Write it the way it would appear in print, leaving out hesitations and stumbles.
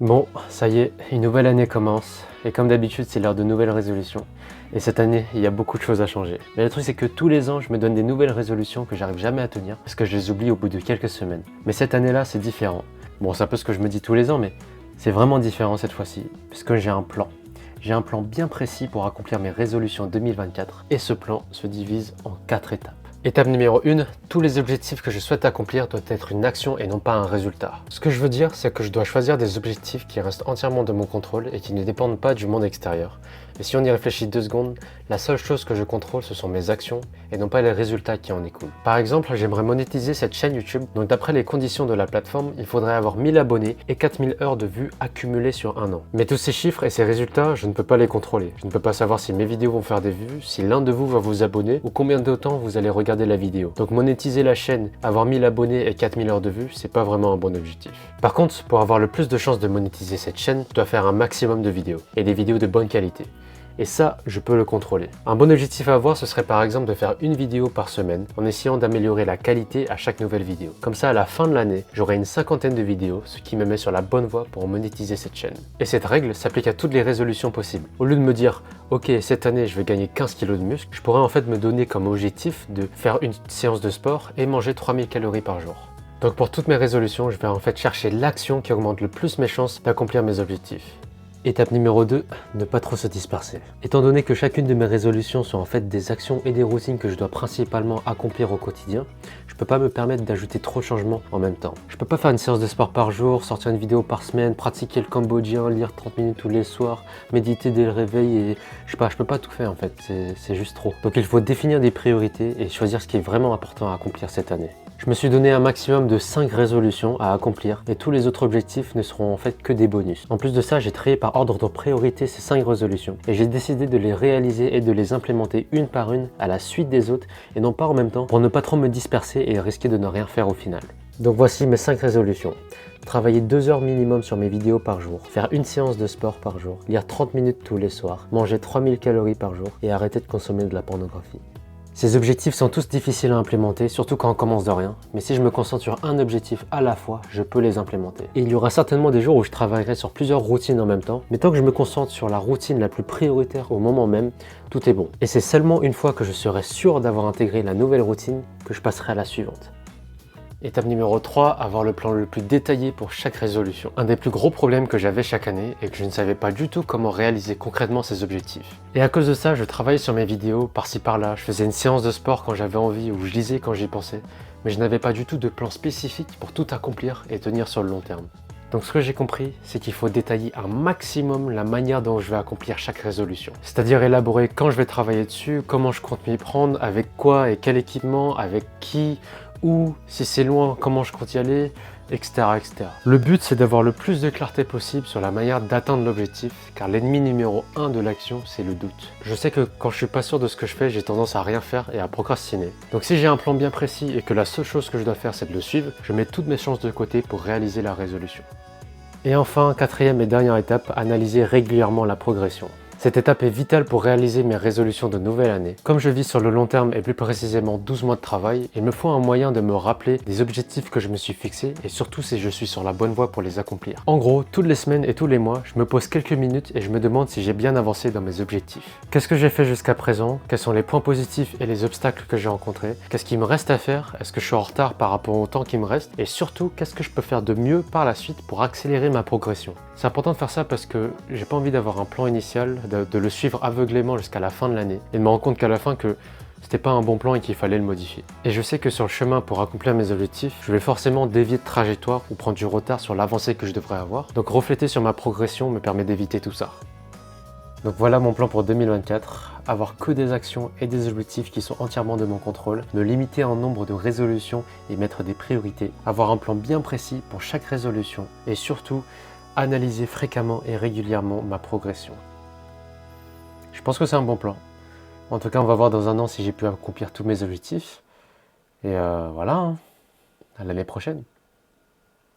Bon, ça y est, une nouvelle année commence, et comme d'habitude, c'est l'heure de nouvelles résolutions. Et cette année, il y a beaucoup de choses à changer. Mais le truc, c'est que tous les ans, je me donne des nouvelles résolutions que j'arrive jamais à tenir, parce que je les oublie au bout de quelques semaines. Mais cette année-là, c'est différent. Bon, c'est un peu ce que je me dis tous les ans, mais c'est vraiment différent cette fois-ci, puisque j'ai un plan. J'ai un plan bien précis pour accomplir mes résolutions 2024, et ce plan se divise en 4 étapes. Étape numéro 1, tous les objectifs que je souhaite accomplir doivent être une action et non pas un résultat. Ce que je veux dire, c'est que je dois choisir des objectifs qui restent entièrement de mon contrôle et qui ne dépendent pas du monde extérieur. Et si on y réfléchit 2 secondes, la seule chose que je contrôle, ce sont mes actions et non pas les résultats qui en découlent. Par exemple, j'aimerais monétiser cette chaîne YouTube, donc d'après les conditions de la plateforme, il faudrait avoir 1000 abonnés et 4000 heures de vues accumulées sur un an. Mais tous ces chiffres et ces résultats, je ne peux pas les contrôler. Je ne peux pas savoir si mes vidéos vont faire des vues, si l'un de vous va vous abonner ou combien de temps vous allez regarder la vidéo. Donc monétiser la chaîne, avoir 1000 abonnés et 4000 heures de vues, c'est pas vraiment un bon objectif. Par contre, pour avoir le plus de chances de monétiser cette chaîne, je dois faire un maximum de vidéos et des vidéos de bonne qualité. Et ça, je peux le contrôler. Un bon objectif à avoir, ce serait par exemple de faire une vidéo par semaine en essayant d'améliorer la qualité à chaque nouvelle vidéo. Comme ça, à la fin de l'année, j'aurai une cinquantaine de vidéos, ce qui me met sur la bonne voie pour monétiser cette chaîne. Et cette règle s'applique à toutes les résolutions possibles. Au lieu de me dire, ok, cette année, je vais gagner 15 kg de muscle, je pourrais en fait me donner comme objectif de faire une séance de sport et manger 3000 calories par jour. Donc pour toutes mes résolutions, je vais en fait chercher l'action qui augmente le plus mes chances d'accomplir mes objectifs. Étape numéro 2, ne pas trop se disperser. Étant donné que chacune de mes résolutions sont en fait des actions et des routines que je dois principalement accomplir au quotidien, je peux pas me permettre d'ajouter trop de changements en même temps. Je peux pas faire une séance de sport par jour, sortir une vidéo par semaine, pratiquer le cambodgien, lire 30 minutes tous les soirs, méditer dès le réveil et je peux pas tout faire en fait, c'est juste trop. Donc il faut définir des priorités et choisir ce qui est vraiment important à accomplir cette année. Je me suis donné un maximum de 5 résolutions à accomplir et tous les autres objectifs ne seront en fait que des bonus. En plus de ça, j'ai trié par ordre de priorité ces 5 résolutions et j'ai décidé de les réaliser et de les implémenter une par une à la suite des autres et non pas en même temps pour ne pas trop me disperser et risquer de ne rien faire au final. Donc voici mes 5 résolutions. Travailler 2 heures minimum sur mes vidéos par jour, faire une séance de sport par jour, lire 30 minutes tous les soirs, manger 3000 calories par jour et arrêter de consommer de la pornographie. Ces objectifs sont tous difficiles à implémenter, surtout quand on commence de rien. Mais si je me concentre sur un objectif à la fois, je peux les implémenter. Et il y aura certainement des jours où je travaillerai sur plusieurs routines en même temps. Mais tant que je me concentre sur la routine la plus prioritaire au moment même, tout est bon. Et c'est seulement une fois que je serai sûr d'avoir intégré la nouvelle routine que je passerai à la suivante. Étape numéro 3, avoir le plan le plus détaillé pour chaque résolution. Un des plus gros problèmes que j'avais chaque année est que je ne savais pas du tout comment réaliser concrètement ces objectifs. Et à cause de ça, je travaillais sur mes vidéos par-ci par-là, je faisais une séance de sport quand j'avais envie ou je lisais quand j'y pensais, mais je n'avais pas du tout de plan spécifique pour tout accomplir et tenir sur le long terme. Donc ce que j'ai compris, c'est qu'il faut détailler un maximum la manière dont je vais accomplir chaque résolution. C'est-à-dire élaborer quand je vais travailler dessus, comment je compte m'y prendre, avec quoi et quel équipement, avec qui, où, si c'est loin, comment je compte y aller, etc., etc. Le but, c'est d'avoir le plus de clarté possible sur la manière d'atteindre l'objectif, car l'ennemi numéro 1 de l'action, c'est le doute. Je sais que quand je suis pas sûr de ce que je fais, j'ai tendance à rien faire et à procrastiner. Donc si j'ai un plan bien précis et que la seule chose que je dois faire, c'est de le suivre, je mets toutes mes chances de côté pour réaliser la résolution. Et enfin, quatrième et dernière étape, analyser régulièrement la progression. Cette étape est vitale pour réaliser mes résolutions de nouvelle année. Comme je vis sur le long terme et plus précisément 12 mois de travail, il me faut un moyen de me rappeler des objectifs que je me suis fixés et surtout si je suis sur la bonne voie pour les accomplir. En gros, toutes les semaines et tous les mois, je me pose quelques minutes et je me demande si j'ai bien avancé dans mes objectifs. Qu'est-ce que j'ai fait jusqu'à présent? Quels sont les points positifs et les obstacles que j'ai rencontrés? Qu'est-ce qui me reste à faire? Est-ce que je suis en retard par rapport au temps qui me reste? Et surtout, qu'est-ce que je peux faire de mieux par la suite pour accélérer ma progression? C'est important de faire ça parce que j'ai pas envie d'avoir un plan initial, de le suivre aveuglément jusqu'à la fin de l'année et de me rendre compte qu'à la fin que c'était pas un bon plan et qu'il fallait le modifier. Et je sais que sur le chemin pour accomplir mes objectifs, je vais forcément dévier de trajectoire ou prendre du retard sur l'avancée que je devrais avoir. Donc refléter sur ma progression me permet d'éviter tout ça. Donc voilà mon plan pour 2024, avoir que des actions et des objectifs qui sont entièrement de mon contrôle, me limiter en nombre de résolutions et mettre des priorités, avoir un plan bien précis pour chaque résolution et surtout analyser fréquemment et régulièrement ma progression. Je pense que c'est un bon plan. En tout cas, on va voir dans un an si j'ai pu accomplir tous mes objectifs. Et voilà, à l'année prochaine.